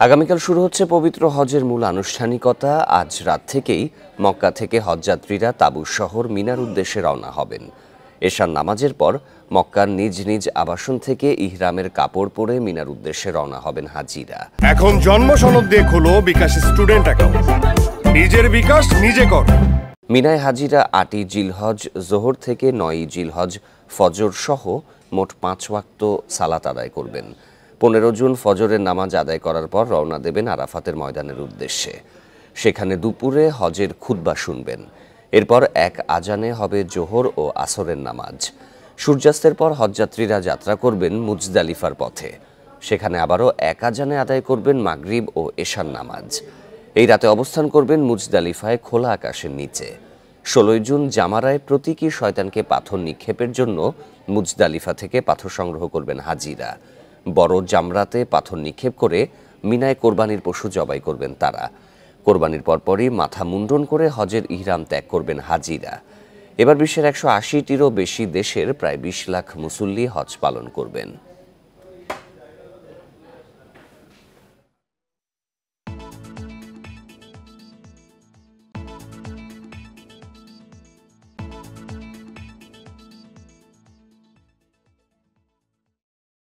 আগামীকাল শুরু হচ্ছে পবিত্র হজের মূল আনুষ্ঠানিকতা। আজ রাত থেকেই মক্কা থেকে হজযাত্রীরা তাবু শহর মিনার উদ্দেশ্যে রওনা হবেন। এশার নামাজের পর মক্কার নিজ নিজ আবাসন থেকে ইহরামের কাপড় পরে মিনার উদ্দেশ্যে রওনা হবেন হাজিরা। এখন জন্ম সনদ দিয়ে খোলো বিকাশ স্টুডেন্ট অ্যাকাউন্ট। নিজের বিকাশ নিজে কর। মিনায় হাজিরা ৮ই জিলহজ জোহর থেকে ৯ই জিলহজ ফজর সহ মোট ৫ ওয়াক্ত সালাত আদায় করবেন। ১৫ জুন ফজরের নামাজ আদায় করার পর রওনা দেবেন আরাফাতের ময়দানের উদ্দেশ্যে। সেখানে দুপুরে হজের খুতবা শুনবেন। এরপর এক আজানে হবে জোহর ও আসরের নামাজ। সূর্যাস্তের পর হজযাত্রীরা যাত্রা করবেন মুজদালিফার পথে। সেখানে আবারও এক আজানে আদায় করবেন মাগরিব ও এশার নামাজ। এই রাতে অবস্থান করবেন মুজদালিফায় খোলা আকাশের নিচে। ১৬ জুন জামারায় প্রতীকী শয়তানকে পাথর নিক্ষেপের জন্য মুজদালিফা থেকে পাথর সংগ্রহ করবেন হাজিরা। বড় জামরাতে পাথর নিক্ষেপ করে মিনায় কোরবানির পশু জবাই করবেন তারা। কোরবানির পরপরই মাথা মুন্ডন করে হজের ইহরাম ত্যাগ করবেন হাজিরা। এবার বিশ্বের ১৮০টিরও বেশি দেশের প্রায় ২০ লাখ মুসল্লি হজ পালন করবেন।